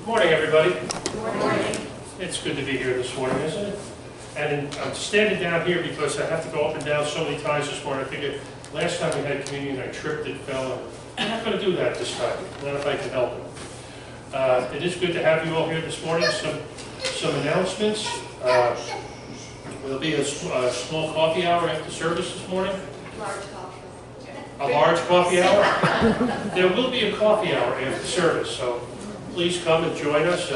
Morning, everybody. Good morning. It's good to be here this morning, isn't it? And I'm standing down here because I have to go up and down so many times this morning. I figured last time we had communion, I tripped and fell. I'm not going to do that this time, not if I can help it. It is good to have you all here this morning. Some announcements. There'll be a small coffee hour after service this morning. Large coffee. A large coffee hour? There will be a coffee hour after service, so please come and join us.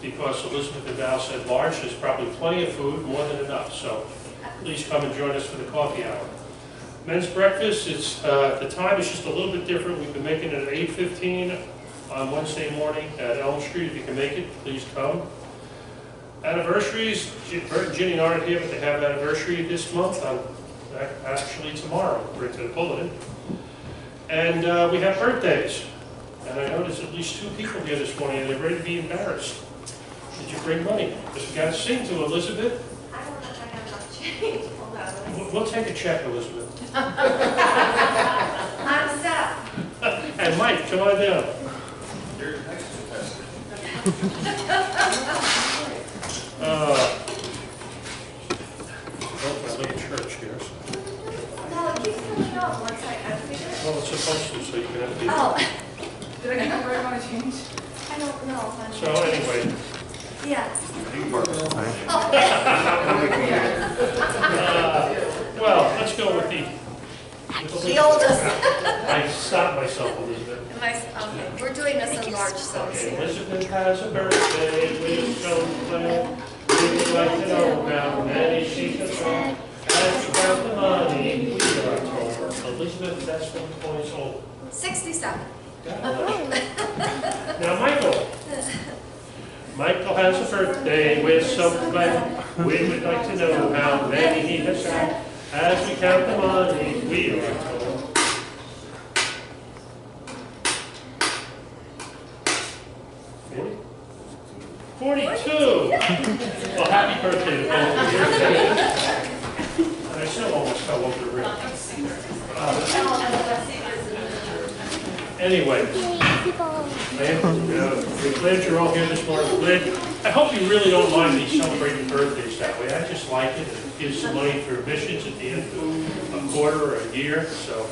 Because Elizabeth and Val said large, there's probably plenty of food, more than enough. So please come and join us for the coffee hour. Men's breakfast, the time is just a little bit different. We've been making it at 8:15 on Wednesday morning at Elm Street. If you can make it, please come. Anniversaries, Bert and Ginny aren't here, but they have an anniversary this month, actually tomorrow, according to the bulletin. And we have birthdays. And I noticed at least 2 people here this morning, and they're ready to be embarrassed. Did you bring money? Because we got to sing to Elizabeth. I don't know if I have enough change. Hold on. We'll take a check, Elizabeth. I'm set. And Mike, come on down. You're next to Pastor. I live in church here. So. No, it keeps coming up once I figure it. Well, it's supposed to, so you can have people. Oh, Did I get the right amount of change? I don't know. Honey. So anyway, Yeah. You can work this time. well, let's go with the oldest. I stopped myself, Elizabeth. Okay, we're doing this in large, so. Okay, Elizabeth has a birthday, please don't plan. We would like to know how many she has had. As about the money, we are told. Elizabeth, that's 1 point old. 67. Now, Michael. Michael has a birthday with some plan. We would like to know how many he has had. As we count the money, we are told. 42. Well, happy birthday to both of you. And I still almost fell over the rim. Anyway, we're glad you're all here this morning. I hope you really don't mind me celebrating birthdays that way. I just like it. It gives some money for missions at the end of a quarter or a year. So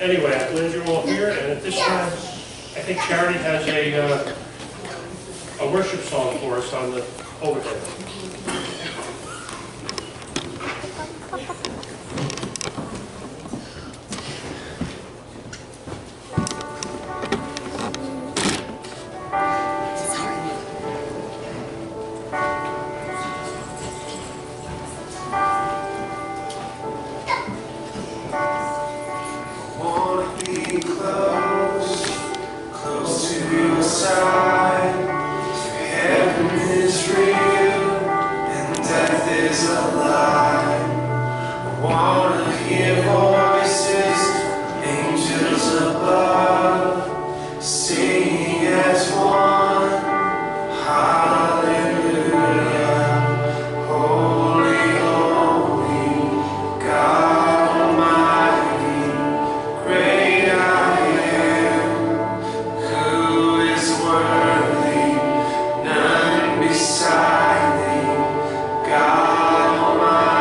anyway, I'm glad you're all here. And at this time, I think Charity has a worship song for us on the overhead. God Almighty.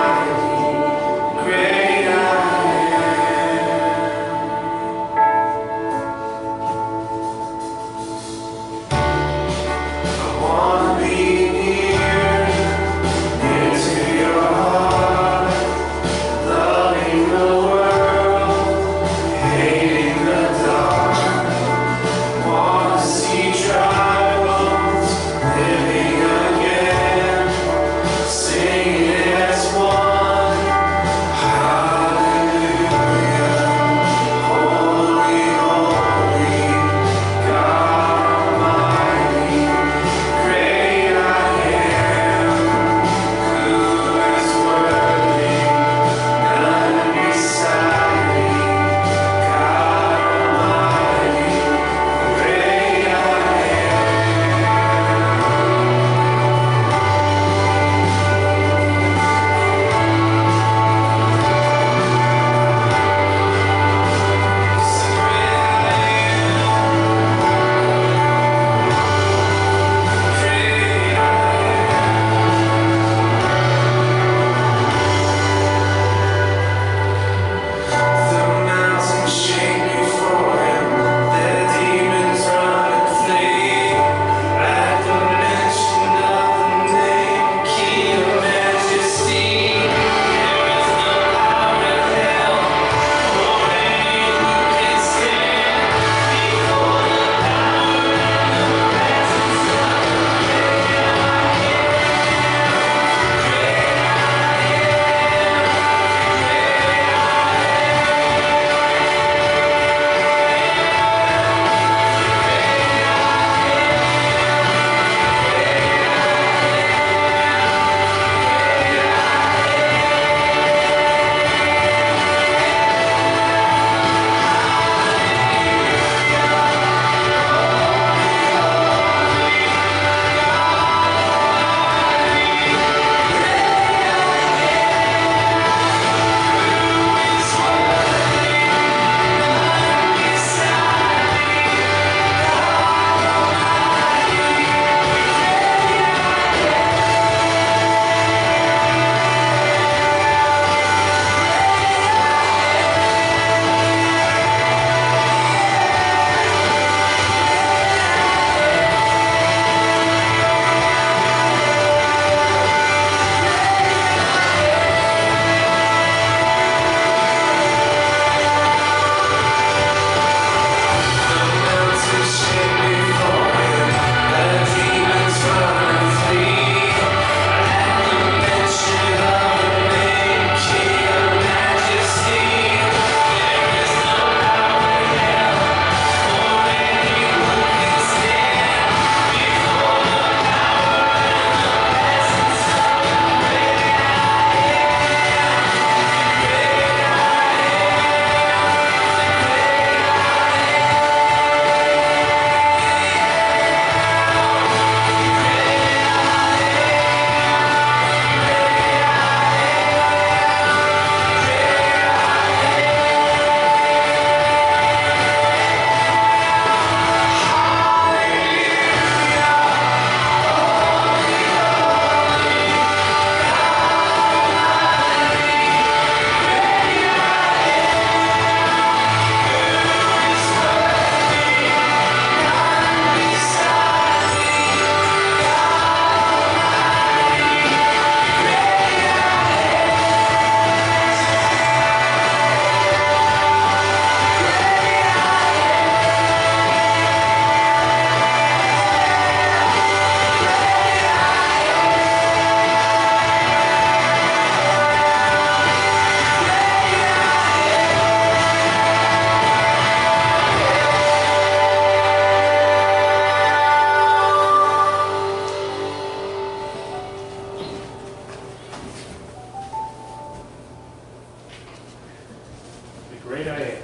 great I am.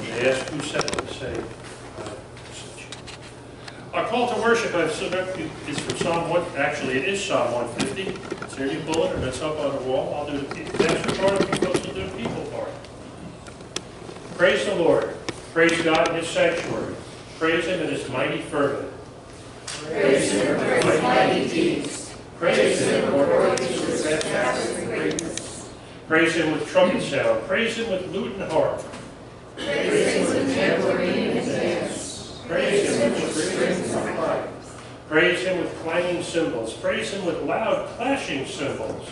They ask who sent them, say, our call to worship is from Psalm 1. Actually, it is Psalm 150. It's in your bulletin, and it's up on the wall. I'll do the pastor part, and you're supposed to do the people part. Praise the Lord. Praise God in His sanctuary. Praise Him in His mighty firmament. Praise Him for His mighty deeds. Praise Him according to His steadfast greatness. Praise Him with trumpet sound. Praise Him with lute and harp. Praise Him with tambourine and dance. Praise Him with strings of pipe. Praise Him with clanging cymbals. Praise Him with loud clashing cymbals.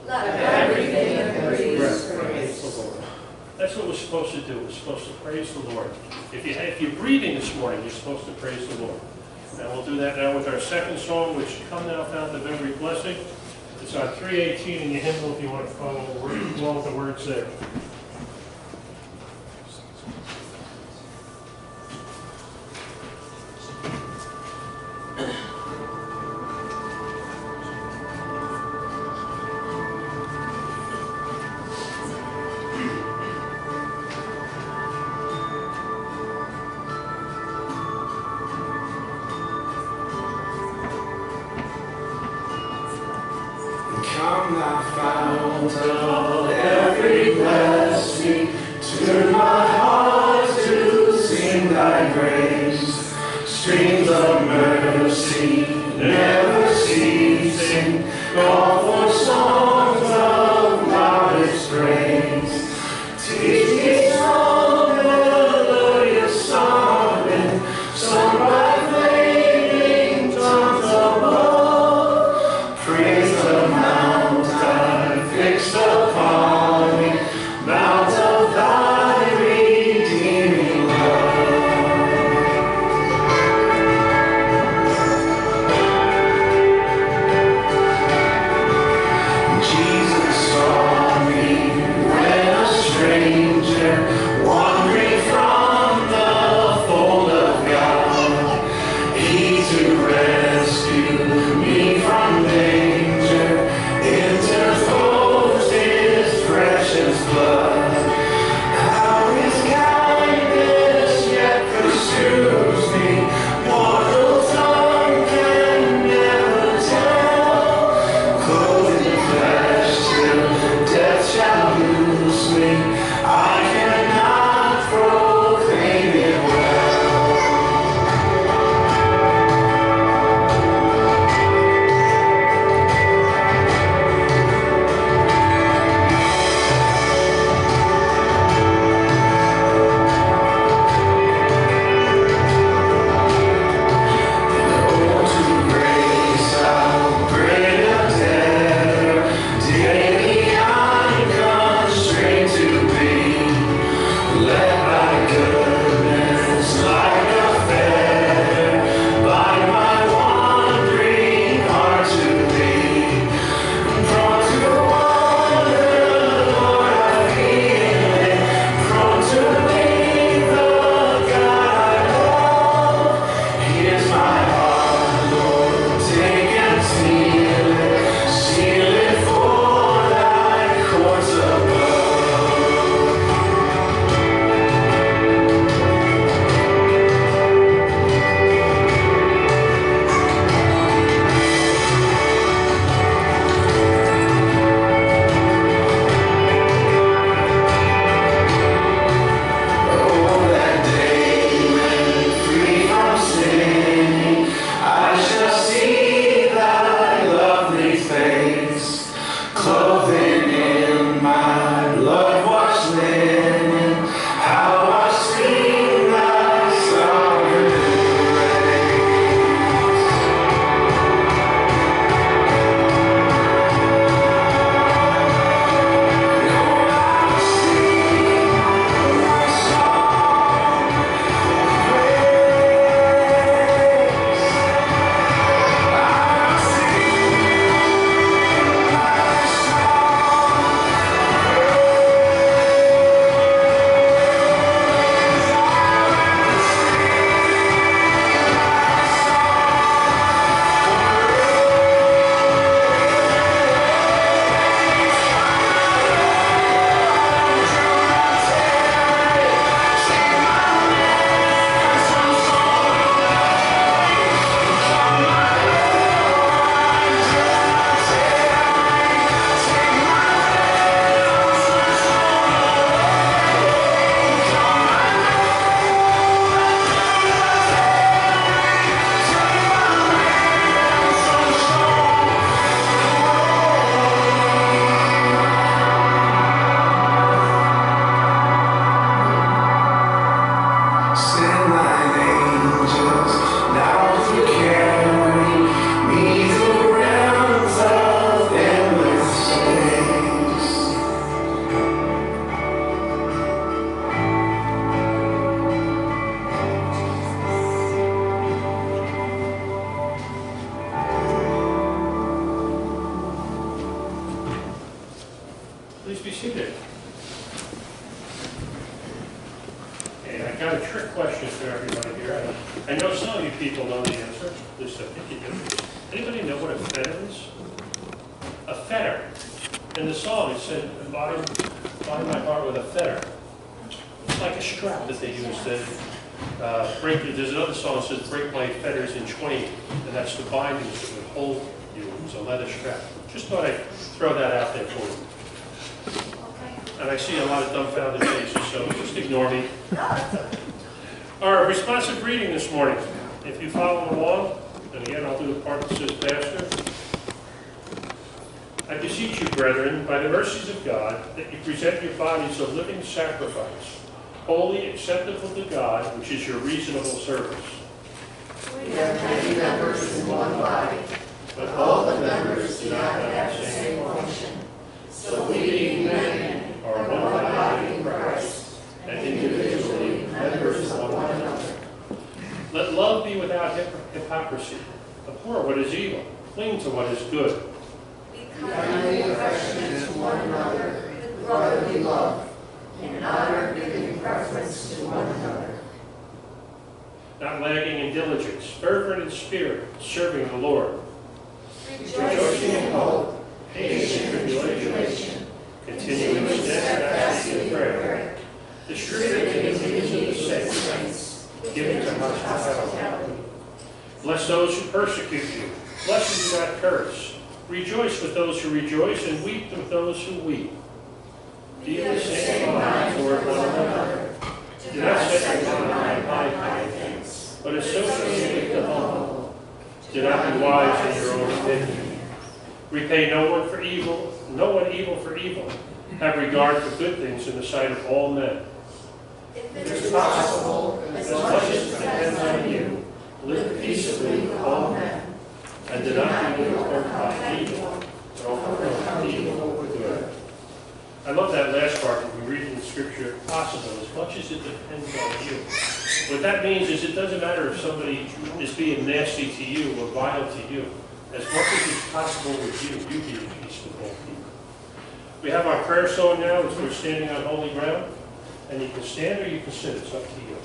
Let everything that breathes praise the Lord. That's what we're supposed to do. We're supposed to praise the Lord. If you're breathing this morning, you're supposed to praise the Lord. And we'll do that now with our second song, which Come Thou Fount of Every Blessing. It's on 318 in your hymnal if you want to follow along with the words there. Come thou fount of every blessing, tune my heart to sing thy praise. Streams of mercy never ceasing, call for songs of loudest praise. Teach me strong melodious song, sung by flaming tongues above. Praise the mount I fixed upon me, mount of thy redeeming love. be seated. Okay, I got a trick question for everybody here. I know some of you people know the answer. At least I think you do. Anybody know what a fetter is? A fetter. In the song it said, bind my heart with a fetter. It's like a strap that they use to break. There's another song that says, break my fetters in twain. And that's the bindings that would hold you. It's a leather strap. Just thought I'd throw that out there for you. Okay. And I see a lot of dumbfounded faces, so just ignore me. No, that's okay. Our responsive reading this morning, if you follow along, and again, I'll do the part that says Pastor. I beseech you, brethren, by the mercies of God, that you present your bodies a living sacrifice, holy, acceptable to God, which is your reasonable service. We have many members in one body, but all the members do not have the same function. So we, being many, are one body in Christ, and individually members of one another. Let love be without hypocrisy. Abhor what is evil. Cling to what is good. Be kindly affectionate to one another with brotherly love, in honor giving preference to one another. Not lagging in diligence, fervent in spirit, serving the Lord. Rejoicing in hope, Patient in tribulation, continuing steadfastly in prayer. Distributing the needs of the saints, giving to hospitality. Bless those who persecute you. Bless and do not curse. Rejoice with those who rejoice, and weep with those who weep. Be of the same mind toward one another. Do not set your mind on high things, but associate with the humble. Do not be wise in your own opinion. Repay no one evil for evil. Have regard for good things in the sight of all men. If If it's it's possible, As much as depends on you, live peaceably with all men, and do not be overcome by evil, but overcome evil with good. I love that last part that we read in Scripture, possible, as much as it depends on you. What that means is it doesn't matter if somebody is being nasty to you or vile to you. As much as it's possible with you, you be at peace with all people. We have our prayer song now as we're standing on holy ground. And you can stand or you can sit, it's up to you.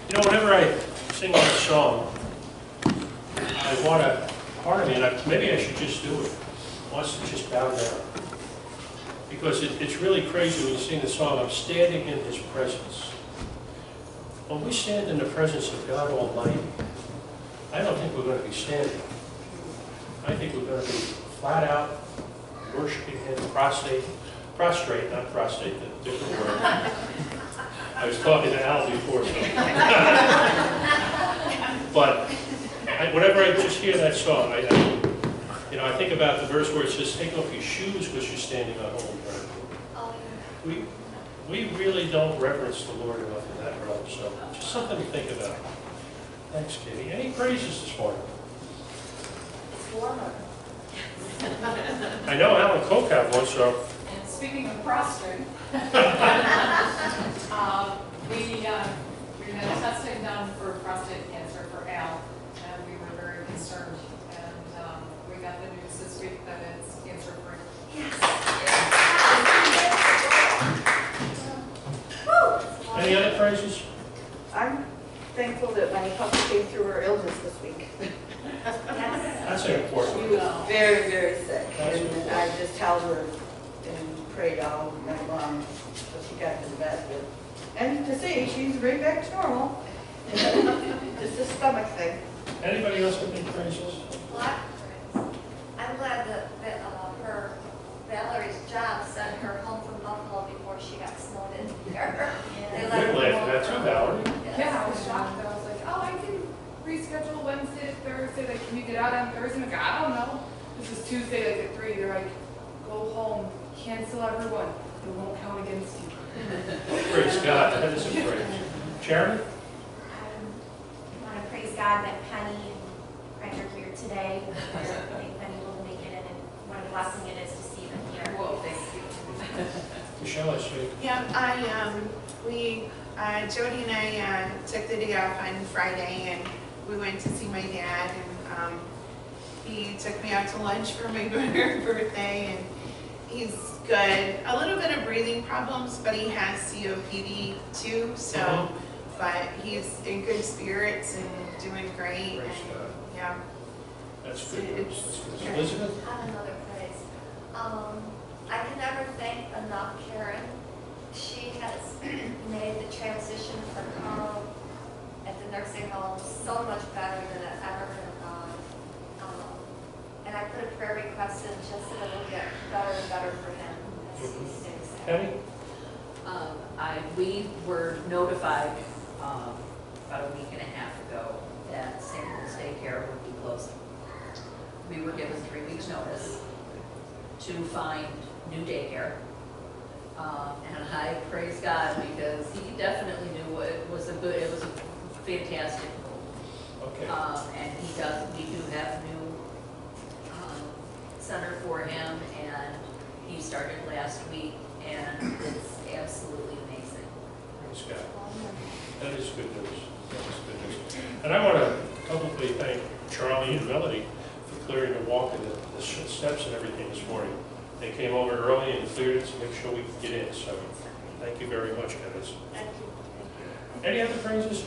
You know, whenever I sing that song, I want to, part of me, and maybe I should just do it, wants to just bow down. Because it's really crazy when you sing the song, I'm standing in His presence. When we stand in the presence of God Almighty, I don't think we're going to be standing. I think we're going to be flat out worshiping Him, prostrate, not prostate, a different word. I was talking to Al before, so. But whenever I just hear that song, I think about the verse where it says, take off your shoes because you're standing on holy ground. We really don't reverence the Lord enough in that realm, so just something to think about. Thanks, Katie. Any praises this morning? I know Alan Coke had one, so. And speaking of prostate, we had testing done for prostate cancer for Al, and we were very concerned. And we got the news this week that it's cancer-free. Any other praises? I'm thankful that my puppy came through her illness this week. That's an important She one. was very, very sick, That's and important. I just held her and prayed all night long until she got to the bed. And to see, she's right back to normal. Just a stomach thing. Anybody else have any praises? I'm glad that her Valerie's job sent her home from Buffalo before she got snowed in here. They let her We're glad go for that home. too, Valerie. Yeah, I was shocked. I was like, oh, I can reschedule Wednesday to Thursday. Like, can you get out on Thursday? I'm like, I don't know. This is Tuesday, like at 3. They're like, go home, cancel everyone. It won't count against you. Praise God, that is a praise. Sharon? I want to praise God that Penny and Craig are here today. I think Penny will make it, and what a blessing it is to see them here. Whoa, thank you. Michelle, I see. Yeah, Jody and I took the day off on Friday and we went to see my dad, and he took me out to lunch for my birthday, and he's good. A little bit of breathing problems, but he has COPD too, so, but he's in good spirits and doing great. Praise And, God. yeah. That's good news. That's good. Yeah. Elizabeth? I have another praise. I can never thank enough Karen. She has made the transition for Carl at the nursing home so much better than it ever could have gone. And I put a prayer request in just so that it'll get better and better for him as he stays there. Penny? We were notified about a week and a half ago that St. Louis Daycare would be closing. We were given 3 weeks' notice to find new daycare. And I praise God because he definitely knew it was a fantastic move. Okay. And we do have a new center for him, and he started last week, and it's absolutely amazing. Praise God. That is good news. That is good news. And I want to publicly thank Charlie and Melody for clearing the walk and the steps and everything this morning. They came over early and cleared it to make sure we could get in. So thank you very much, guys. Thank you. Any other praises?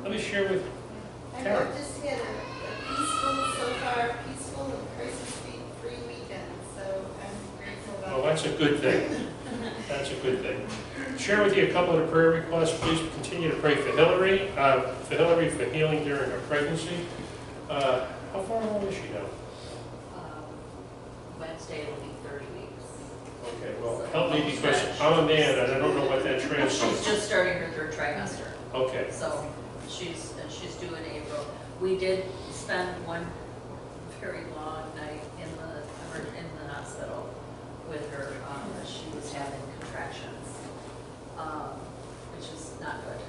Let me share with Karen. I've just had a peaceful and crisis-free weekend, so I'm grateful about Well, that's a good thing. That's a good thing. Share with you a couple of the prayer requests. Please continue to pray for Hillary for healing during her pregnancy. How far along is she now? Wednesday it'll be 30 weeks. Okay, well, help me because I'm a man and I don't know what that She's translates. just starting her 3rd trimester, Okay, so she's due in April. We did spend one very long night in the hospital with her. She was having contractions, which is not good.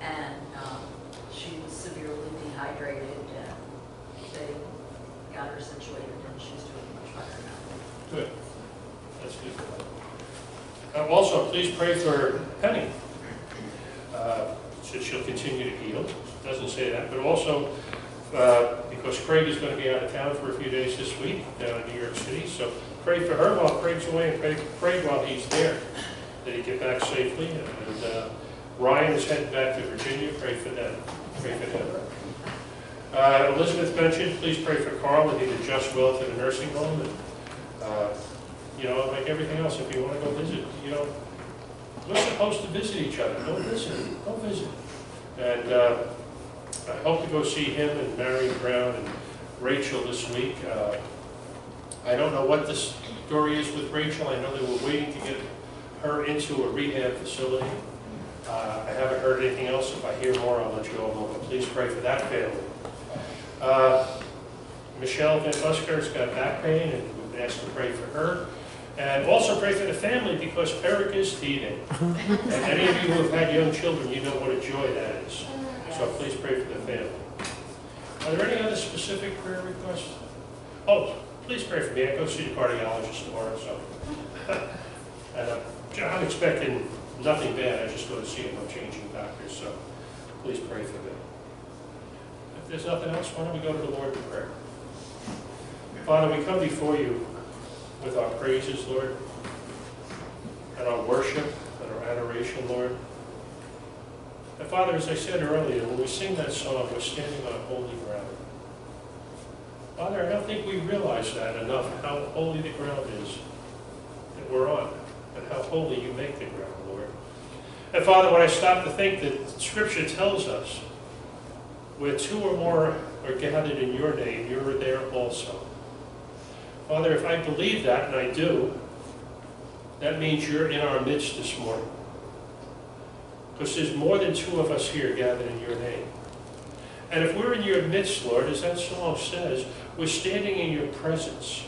And she was severely dehydrated, and they got her situated, and she's doing much better now. good. That's good. Also, please pray for Penny. So she'll continue to heal. Doesn't say that, but also because Craig is going to be out of town for a few days this week down in New York City. So pray for her while Craig's away, and pray while he's there that he get back safely. And Ryan is heading back to Virginia. Pray for them. Pray for him. Elizabeth mentioned, please pray for Carl that he'd adjust well to the nursing home. And, like everything else, if you want to go visit, we're supposed to visit each other. Go visit. Go visit. And I hope to go see him and Marion Brown and Rachel this week. I don't know what the story is with Rachel. I know they were waiting to get her into a rehab facility. I haven't heard anything else. If I hear more, I'll let you all know. But please pray for that family. Michelle Van Busker's got back pain, and we've been asked to pray for her. And also pray for the family, because Eric is teething. And any of you who have had young children, you know what a joy that is. So please pray for the family. Are there any other specific prayer requests? Oh, please pray for me. I go see the cardiologist tomorrow, so. And I'm expecting nothing bad. I just go to see him. I'm changing doctors, so please pray for me. If there's nothing else, why don't we go to the Lord in prayer? Father, we come before you with our praises, Lord, and our worship and our adoration, Lord. And Father, as I said earlier, when we sing that song, we're standing on holy ground. Father, I don't think we realize that enough, how holy the ground is that we're on, and how holy you make the ground, Lord. And Father, when I stop to think that Scripture tells us, where two or more are gathered in your name, you're there also. Father, if I believe that, and I do, that means you're in our midst this morning. Because there's more than two of us here gathered in your name. And if we're in your midst, Lord, as that song says, we're standing in your presence.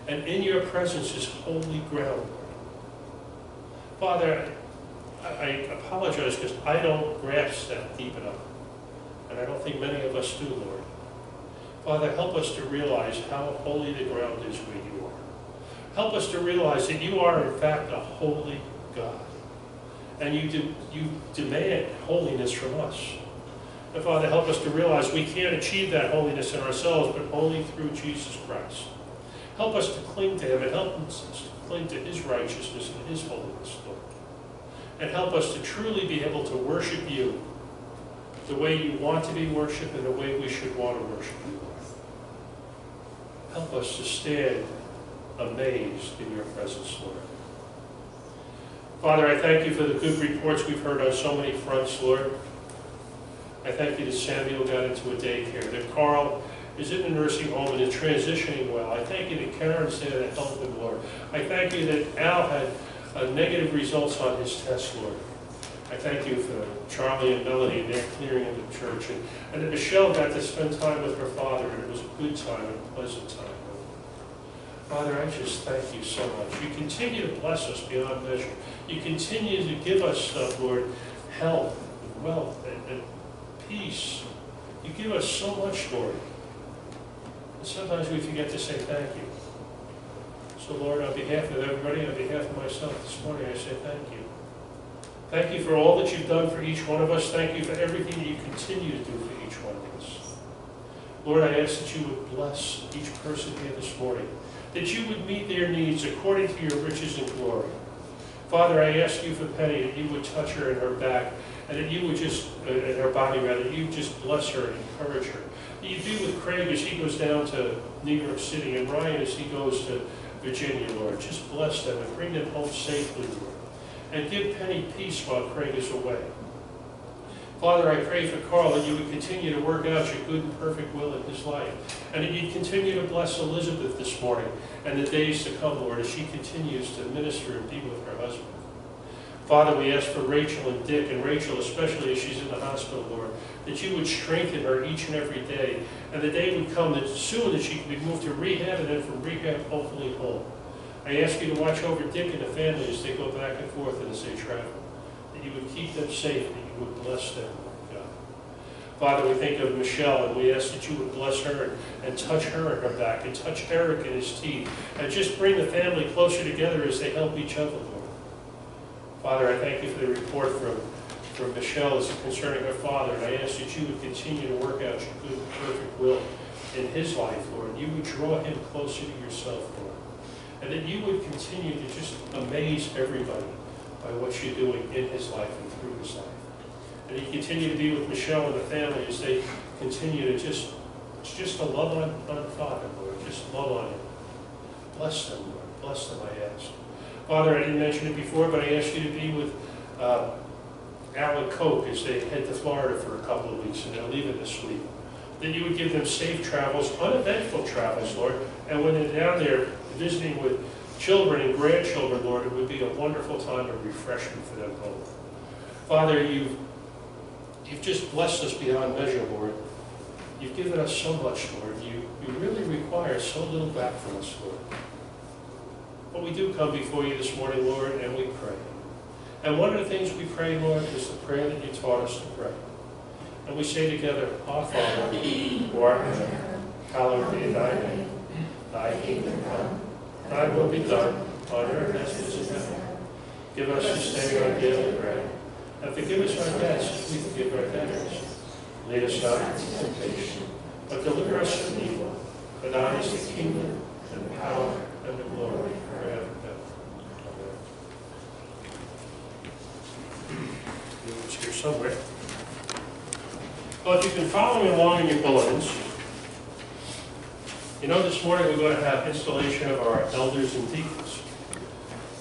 And in your presence is holy ground. Father, I apologize because I don't grasp that deep enough. And I don't think many of us do, Lord. Father, help us to realize how holy the ground is where you are. Help us to realize that you are, in fact, a holy God. And you demand holiness from us. And Father, help us to realize we can't achieve that holiness in ourselves, but only through Jesus Christ. Help us to cling to him, and help us to cling to his righteousness and his holiness, Lord. And help us to truly be able to worship you the way you want to be worshipped and the way we should want to worship you. Help us to stand amazed in your presence, Lord. Father, I thank you for the good reports we've heard on so many fronts, Lord. I thank you that Samuel got into a daycare, that Carl is in a nursing home and is transitioning well. I thank you that Karen's there to help him, Lord. I thank you that Al had negative results on his test, Lord. I thank you for Charlie and Melody and their clearing of the church, and that Michelle got to spend time with her father, and it was a good time and a pleasant time. Father, I just thank you so much. You continue to bless us beyond measure. You continue to give us stuff, Lord, health, and wealth, and peace. You give us so much, Lord. And sometimes we forget to say thank you. So, Lord, on behalf of everybody, on behalf of myself this morning, I say thank you. Thank you for all that you've done for each one of us. Thank you for everything that you continue to do for each one of us. Lord, I ask that you would bless each person here this morning, that you would meet their needs according to your riches and glory. Father, I ask you for Penny, that you would touch her in her back, and that you would just, in her body rather, you just bless her and encourage her. That you be with Craig as he goes down to New York City, and Ryan as he goes to Virginia, Lord. Just bless them and bring them home safely, Lord. And give Penny peace while Craig is away. Father, I pray for Carl that you would continue to work out your good and perfect will in his life. And that you'd continue to bless Elizabeth this morning and the days to come, Lord, as she continues to minister and be with her husband. Father, we ask for Rachel and Dick, and Rachel especially as she's in the hospital, Lord, that you would strengthen her each and every day. And the day would come that soon that she could be moved to rehab, and then from rehab, hopefully home. I ask you to watch over Dick and the family as they go back and forth and as they travel. That you would keep them safe, that you would bless them, God. Father, we think of Michelle, and we ask that you would bless her and touch her in her back, and touch Eric in his teeth, and just bring the family closer together as they help each other, Lord. Father, I thank you for the report from Michelle as concerning her father, and I ask that you would continue to work out your good and perfect will in his life, Lord. You would draw him closer to yourself, Lord. And that you would continue to just amaze everybody by what you're doing in his life and through his life. And you continue to be with Michelle and the family as they continue to just to love on Father, Lord. Just love on him. Bless them, Lord. Bless them, I ask. Father, I didn't mention it before, but I ask you to be with Alan Koch as they head to Florida for a couple of weeks, and they're leaving this week. That you would give them safe travels, uneventful travels, Lord. And when they're down there visiting with children and grandchildren, Lord, it would be a wonderful time of refreshment for them both. Father, you've just blessed us beyond measure, Lord. You've given us so much, Lord. You really require so little back from us, Lord. But we do come before you this morning, Lord, and we pray. And one of the things we pray, Lord, is the prayer that you taught us to pray. And we say together, Our Father, who art in heaven, hallowed be thy name. Thy kingdom come, thy will be done, on earth as it is in heaven. Give us this day our daily bread, and forgive us our debts as we forgive our debtors. Lead us not into temptation, but deliver us from evil. For thine is the kingdom, and the power, and the glory, forever and ever. Amen. It's here somewhere. Well, if you've been following along in your bulletins, you know this morning we're going to have installation of our elders and deacons.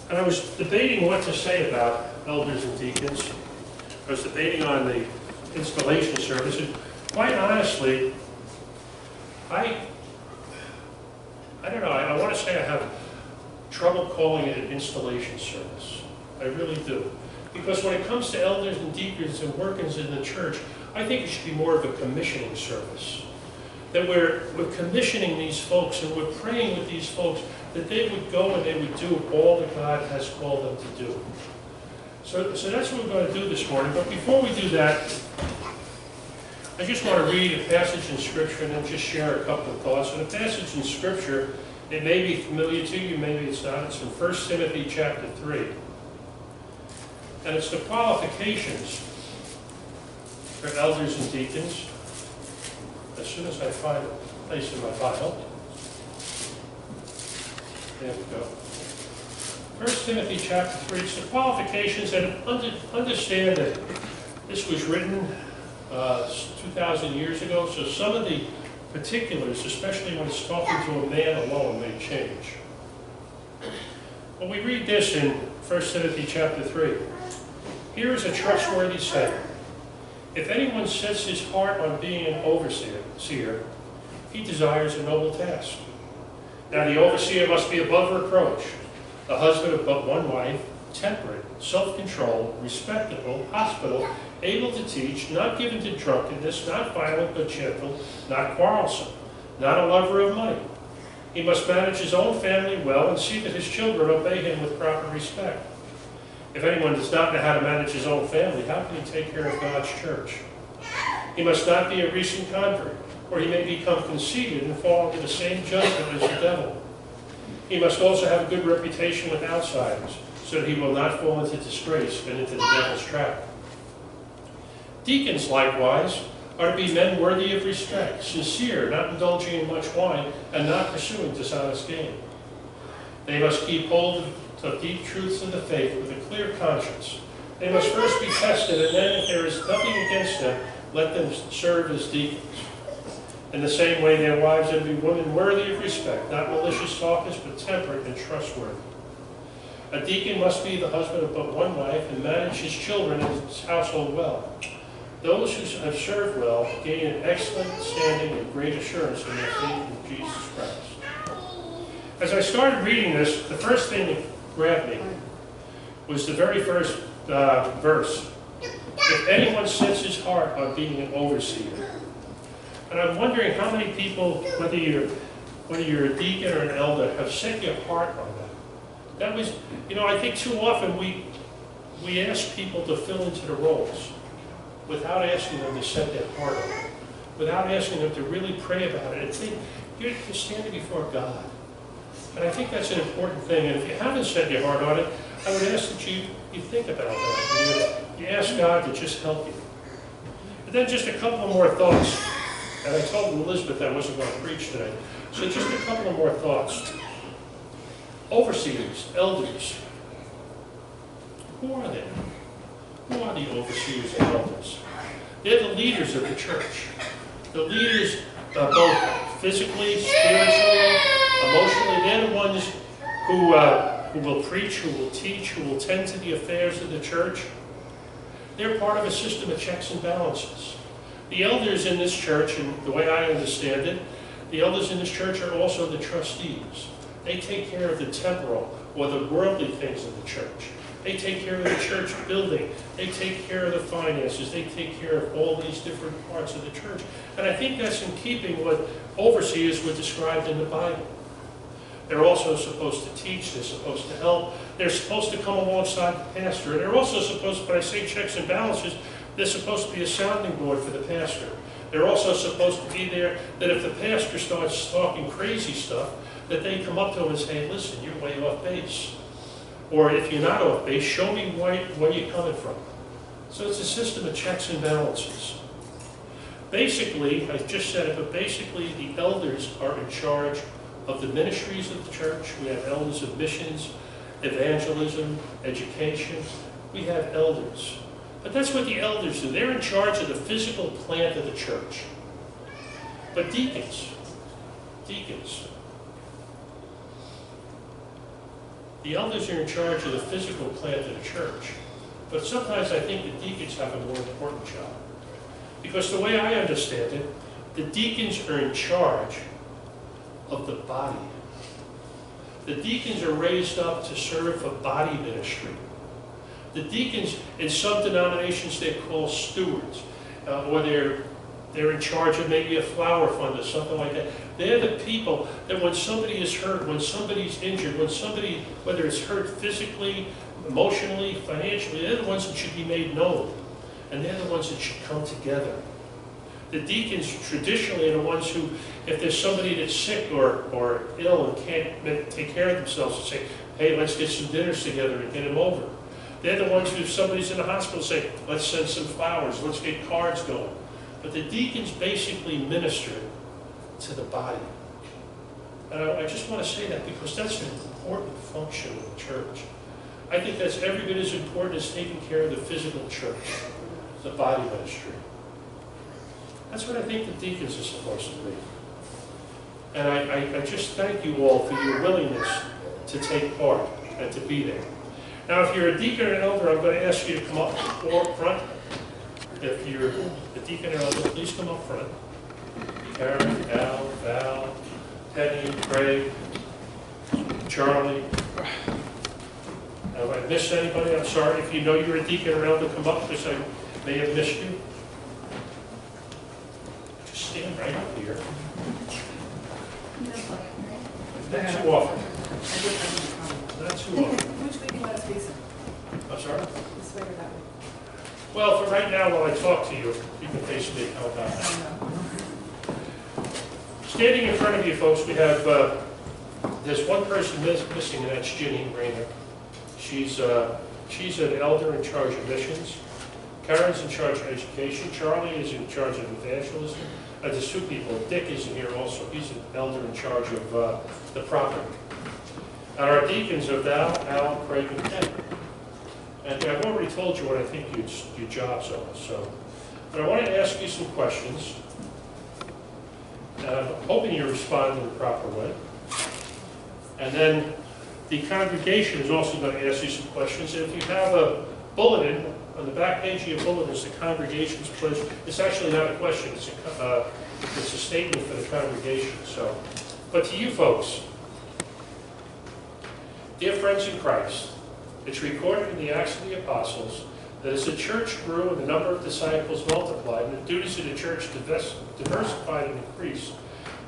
And I was debating what to say about elders and deacons. I was debating on the installation service, and quite honestly, I don't know, I want to say I have trouble calling it an installation service. I really do. Because when it comes to elders and deacons and workings in the church, I think it should be more of a commissioning service. That we're commissioning these folks and we're praying with these folks that they would go and they would do all that God has called them to do. So that's what we're going to do this morning. But before we do that, I just want to read a passage in Scripture and then just share a couple of thoughts. And the passage in Scripture, it may be familiar to you, maybe it's not. It's in 1 Timothy chapter 3. And it's the qualifications for elders and deacons. As soon as I find a place in my Bible. There we go. 1 Timothy chapter 3, it's the qualifications, and understand that this was written 2,000 years ago, so some of the particulars, especially when it's talking to a man alone, may change. But we read this in 1 Timothy chapter 3. Here is a trustworthy saying. If anyone sets his heart on being an overseer, he desires a noble task. Now the overseer must be above reproach, the husband of but one wife, temperate, self-controlled, respectable, hospitable, able to teach, not given to drunkenness, not violent but gentle, not quarrelsome, not a lover of money. He must manage his own family well and see that his children obey him with proper respect. If anyone does not know how to manage his own family, how can he take care of God's church? He must not be a recent convert, or he may become conceited and fall into the same judgment as the devil. He must also have a good reputation with outsiders, so that he will not fall into disgrace and into the devil's trap. Deacons, likewise, are to be men worthy of respect, sincere, not indulging in much wine, and not pursuing dishonest gain. They must keep hold of deep truths of the faith with a clear conscience. They must first be tested, and then, if there is nothing against them, let them serve as deacons. In the same way, their wives are to be women worthy of respect, not malicious talkers, but temperate and trustworthy. A deacon must be the husband of but one wife and manage his children and his household well. Those who have served well gain an excellent standing and great assurance in their faith in Jesus Christ. As I started reading this, the first thing that grabbed me was the very first verse. If anyone sets his heart on being an overseer. And I'm wondering how many people, whether you're a deacon or an elder, have set your heart on that. That was, I think too often we ask people to fill into the roles without asking them to set their heart on it, without asking them to really pray about it and think, you're standing before God. And I think that's an important thing. And if you haven't set your heart on it, I would ask that you think about that. You ask God to just help you. And then just a couple of more thoughts. And I told Elizabeth I wasn't going to preach today. So just a couple of more thoughts. Overseers, elders, who are they? Who are the overseers and elders? They're the leaders of the church. The leaders, both physically, spiritually, emotionally. They're the ones who will preach, who will teach, who will tend to the affairs of the church. They're part of a system of checks and balances. The elders in this church, and the way I understand it, the elders in this church are also the trustees. They take care of the temporal or the worldly things of the church. They take care of the church building. They take care of the finances. They take care of all these different parts of the church. And I think that's in keeping what overseers were described in the Bible. They're also supposed to teach. They're supposed to help. They're supposed to come alongside the pastor. And they're also supposed, when I say checks and balances, they're supposed to be a sounding board for the pastor. They're also supposed to be there that if the pastor starts talking crazy stuff, that they come up to him and say, listen, you're way off base. Or if you're not off base, show me where you're coming from. So it's a system of checks and balances. Basically, I just said it, but basically the elders are in charge of the ministries of the church. We have elders of missions, evangelism, education. We have elders. But that's what the elders do. They're in charge of the physical plant of the church. But deacons, the elders are in charge of the physical plant of the church. But sometimes I think the deacons have a more important job. Because the way I understand it, the deacons are in charge of the body. The deacons are raised up to serve for body ministry. The deacons, in some denominations, they're called stewards, or they're in charge of maybe a flower fund or something like that. They're the people that when somebody is hurt, when somebody's injured, when somebody, whether it's hurt physically, emotionally, financially, they're the ones that should be made known. And they're the ones that should come together. The deacons traditionally are the ones who, if there's somebody that's sick or ill and can't take care of themselves, and say, hey, let's get some dinners together and get them over. They're the ones who, if somebody's in the hospital, say, let's send some flowers, let's get cards going. But the deacons basically minister to the body. And I just want to say that because that's an important function of the church. I think that's every bit as important as taking care of the physical church, the body ministry. That's what I think the deacons are supposed to be. And I just thank you all for your willingness to take part and to be there. Now, if you're a deacon or an elder, I'm going to ask you to come up front. If you're a deacon or elder, please come up front. Karen, Al, Val, Penny, Craig, Charlie. Have I missed anybody? I'm sorry. If you know you're a deacon or elder, come up because I may have missed you. Just stand right up here. Not too often. Not too often. Which way do you want us facing? I'm sorry? This way or that way? Well, for right now, while I talk to you, you can face me how about that. Standing in front of you folks, we have, there's one person missing, and that's Ginny Rayner. She's an elder in charge of missions. Karen's in charge of education. Charlie is in charge of evangelism. There's two people. Dick is in here also. He's an elder in charge of the property. And our deacons are Val, Al, Craig, and Ken. And I've already told you what I think your jobs are. So, but I want to ask you some questions. And I'm hoping you respond in the proper way. And then the congregation is also going to ask you some questions. And if you have a bulletin, on the back page of your bulletin is the congregation's pledge. It's actually not a question, it's a statement for the congregation. So, but to you folks, dear friends in Christ, it's recorded in the Acts of the Apostles that as the church grew and the number of disciples multiplied and the duties of the church diversified and increased,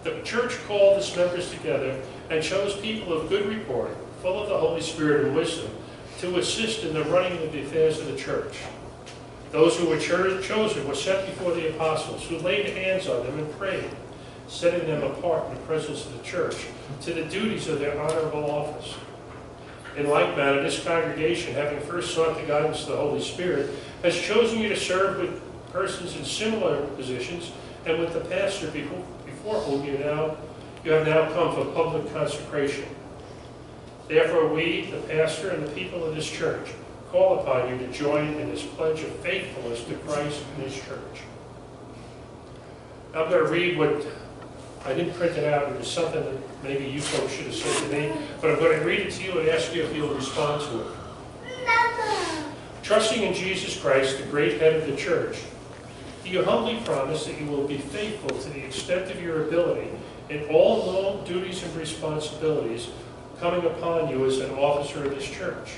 the church called its members together and chose people of good report, full of the Holy Spirit and wisdom, to assist in the running of the affairs of the church. Those who were chosen were set before the apostles, who laid hands on them and prayed, setting them apart in the presence of the church to the duties of their honorable office. In like manner, this congregation, having first sought the guidance of the Holy Spirit, has chosen you to serve with persons in similar positions and with the pastor before whom you have now come for public consecration. Therefore, we, the pastor and the people of this church, call upon you to join in this pledge of faithfulness to Christ and His church. I'm going to read what, I didn't print it out, it was something that maybe you folks should have said to me, but I'm going to read it to you and ask you if you'll respond to it. Trusting in Jesus Christ, the great head of the church, do you humbly promise that you will be faithful to the extent of your ability in all known duties and responsibilities coming upon you as an officer of this church?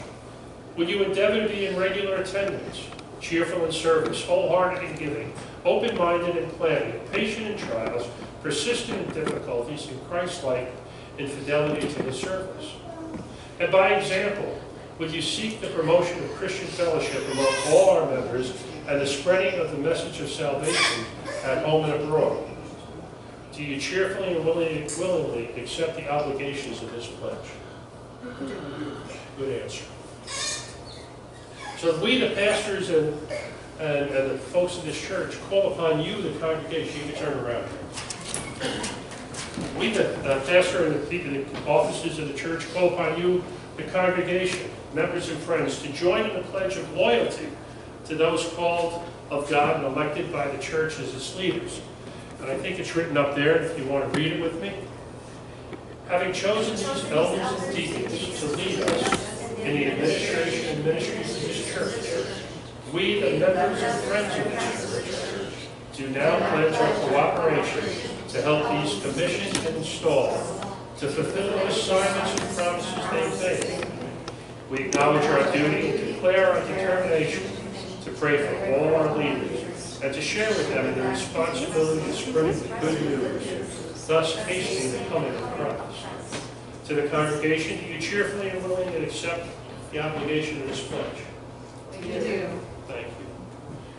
Will you endeavor to be in regular attendance, cheerful in service, wholehearted in giving, open-minded in planning, patient in trials, persistent in difficulties, and Christ-like in fidelity to His service? And by example, will you seek the promotion of Christian fellowship among all our members and the spreading of the message of salvation at home and abroad? Do you cheerfully and willingly accept the obligations of this pledge? Good answer. So we, the pastors and the folks of this church, call upon you, the congregation. You can turn around. We, the pastor and the officers of the church, call upon you, the congregation, members and friends, to join in the pledge of loyalty to those called of God and elected by the church as its leaders. And I think it's written up there if you want to read it with me. Having chosen these elders and deacons to lead us in the administration and ministry of this church, we, the members and friends of this church, do now pledge our cooperation to help these commissioned and installed to fulfill the assignments and promises they've made. We acknowledge our duty and declare our determination to pray for all our leaders and to share with them in the responsibility of spreading the good news, thus hastening the coming of Christ. To the congregation, do you cheerfully and willingly accept the obligation of this pledge? We do. Thank you.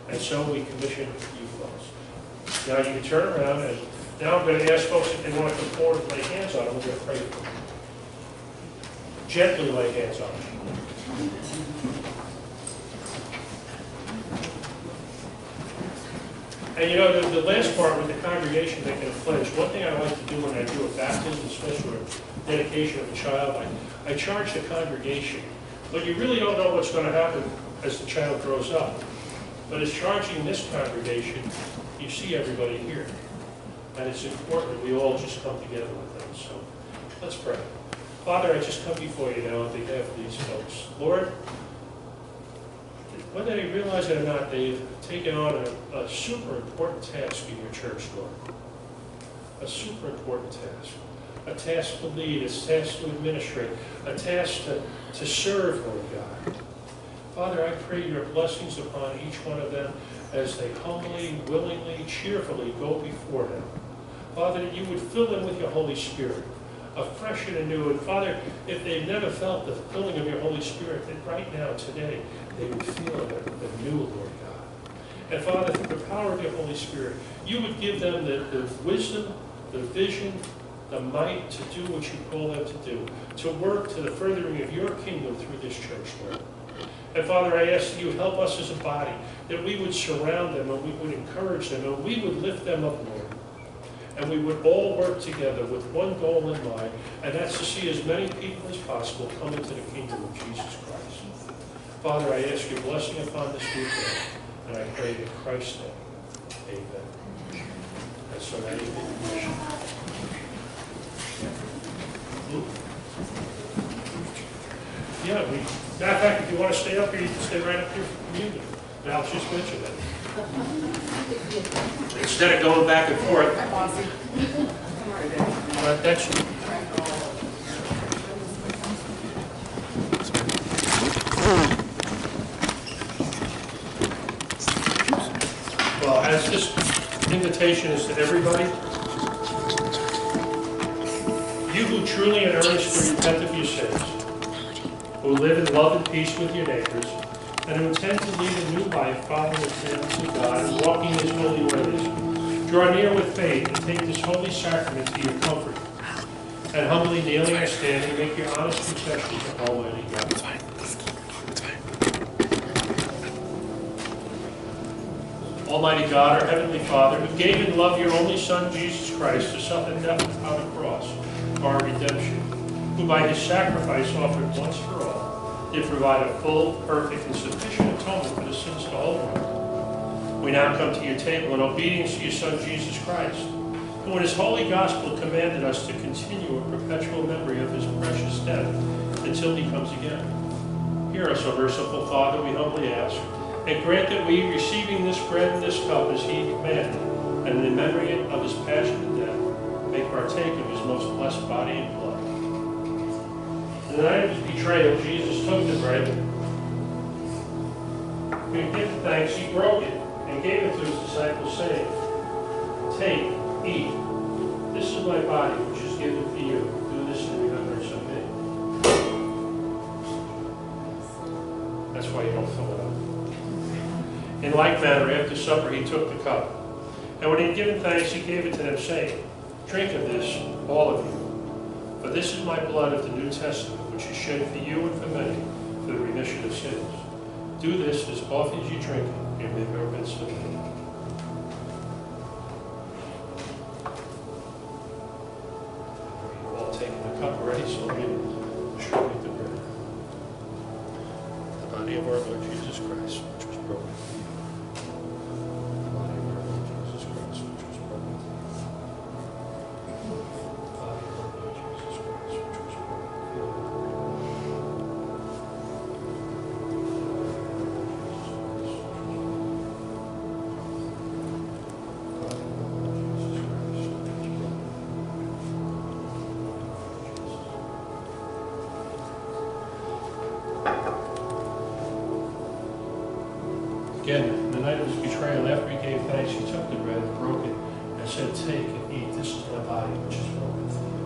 And so we commission you folks. Now you can turn around, and now I'm going to ask folks if they want to come forward and lay hands on them. We're going to pray for them. Gently lay hands on them. And you know, the last part with the congregation making a pledge, one thing I like to do when I do a baptism, especially a dedication of a child, I charge the congregation. But you really don't know what's going to happen as the child grows up. But as charging this congregation, you see everybody here. And it's important that we all just come together with them. So let's pray. Father, I just come before you now on behalf of these folks. Lord, whether they realize it or not, they've taken on a super important task in your church, Lord. A super important task. A task to lead, a task to administrate, a task to serve, Lord God. Father, I pray your blessings upon each one of them as they humbly, willingly, cheerfully go before them. Father, that you would fill them with your Holy Spirit, afresh and anew. And Father, if they've never felt the filling of your Holy Spirit, that right now, today, they would feel it anew, Lord God. And Father, through the power of your Holy Spirit, you would give them the wisdom, the vision, the might to do what you call them to do, to work to the furthering of your kingdom through this church, Lord. And Father, I ask that you help us as a body, that we would surround them and we would encourage them and we would lift them up, Lord. And we would all work together with one goal in mind, and that's to see as many people as possible come into the kingdom of Jesus Christ. Father, I ask your blessing upon this group now, and I pray in Christ's name. Amen. And so now you may be mission. Yeah, matter of fact, if you want to stay up here, you can stay right up here for communion. Val just mentioned that. Instead of going back and forth. That's well, as this invitation is to everybody, you who truly and earnestly repent of your sins, who live in love and peace with your neighbors, and who intend to lead a new life following the commandments of God and walking in his holy ways, draw near with faith and take this holy sacrament to your comfort, and humbly kneeling or standing, make your honest confession to Almighty God. It's fine. It's fine. Almighty God, our Heavenly Father, who gave in love your only Son, Jesus Christ, to suffer death upon the cross for our redemption, who by his sacrifice offered once for all to provide a full, perfect, and sufficient atonement for the sins of the whole world. We now come to your table in obedience to your Son, Jesus Christ, who in his holy gospel commanded us to continue a perpetual memory of his precious death until he comes again. Hear us, O merciful Father, we humbly ask, and grant that we, receiving this bread and this cup as he commanded, and in memory of his passion and death, may partake of his most blessed body and blood. In the night of his betrayal, Jesus took the bread. When he gave thanks, he broke it and gave it to his disciples, saying, "Take, eat. This is my body, which is given for you. Do this in remembrance of me." That's why you don't fill it up. In like manner, after supper, he took the cup. And when he had given thanks, he gave it to them, saying, "Drink of this, all of you. For this is my blood of the New Testament, which is shed for you and for many for the remission of sins. Do this as often as you drink it in remembrance of me." We've all taken the cup already, so let me distribute the bread. The body of our Lord Jesus Christ, which was broken. The body of our Lord Jesus Christ, which was broken. The body of our Lord Jesus Christ, which was Again, in the night of his betrayal, after he gave thanks, he took the bread and broke it and said, "Take and eat. This is my body, which is broken for you."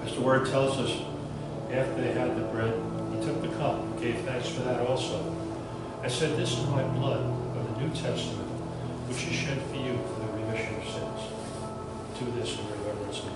As the word tells us, after they had the bread, he took the cup and gave thanks for that also, and said, "This is my blood of the New Testament, which is shed for you for the remission of sins. Do this in remembrance of me."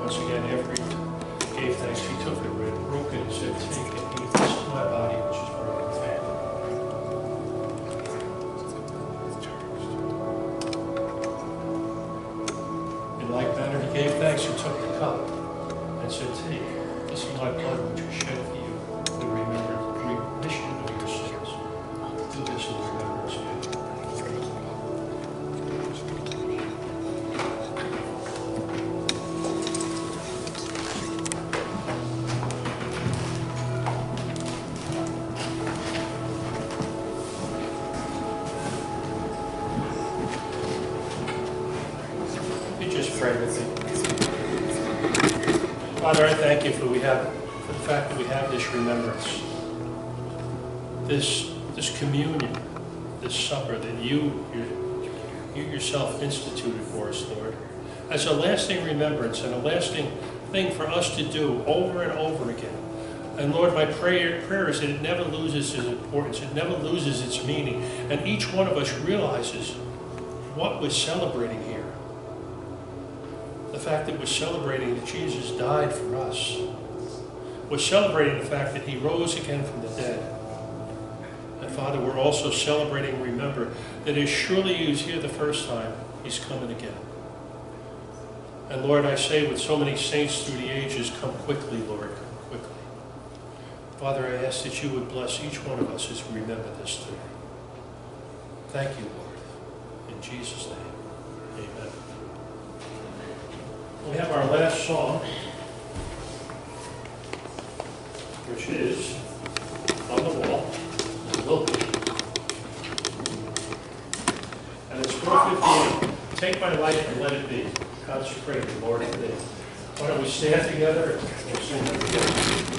Once again, after he gave thanks, he took the bread, broke it, and said, "Take and eat. This is my body, which is broken for you." In like manner, he gave thanks and took the cup and said, "Take, this is my blood, which was shed for you, the remission of your sins. Do this in remembrance of me." Pray with me. Father, I thank you for the fact that we have this remembrance, this communion, this supper that you yourself instituted for us, Lord, as a lasting remembrance and a lasting thing for us to do over and over again. And Lord, my prayer is that it never loses its importance, it never loses its meaning, and each one of us realizes what we're celebrating here. The fact that we're celebrating that Jesus died for us. We're celebrating the fact that he rose again from the dead. And Father, we're also celebrating, remember, that as surely he was here the first time, he's coming again. And Lord, I say with so many saints through the ages, come quickly, Lord, come quickly. Father, I ask that you would bless each one of us as we remember this today. Thank you, Lord. In Jesus' name, amen. We have our last song, which is on the wall, and will be. And it's 4:58. Take my life and let it be. Consecrate the Lord to thee. Why don't we stand together and we'll sing that together.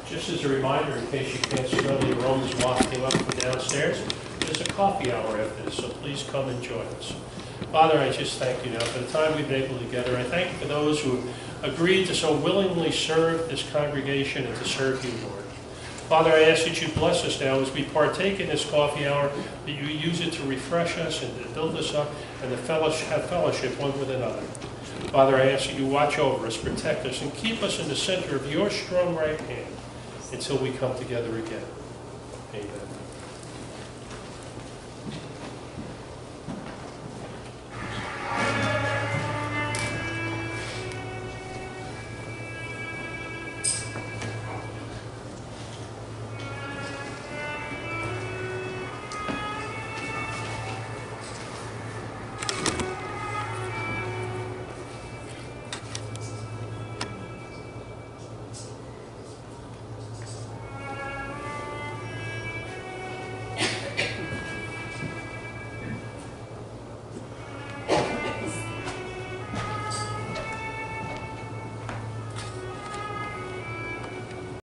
Just as a reminder, in case you can't smell the aromas wafting up from downstairs, there's a coffee hour after this, so please come and join us. Father, I just thank you now for the time we've been able to together. I thank you for those who agreed to so willingly serve this congregation and to serve you, Lord. Father, I ask that you bless us now as we partake in this coffee hour, that you use it to refresh us and to build us up and to have fellowship one with another. Father, I ask that you watch over us, protect us, and keep us in the center of your strong right hand until we come together again. Amen.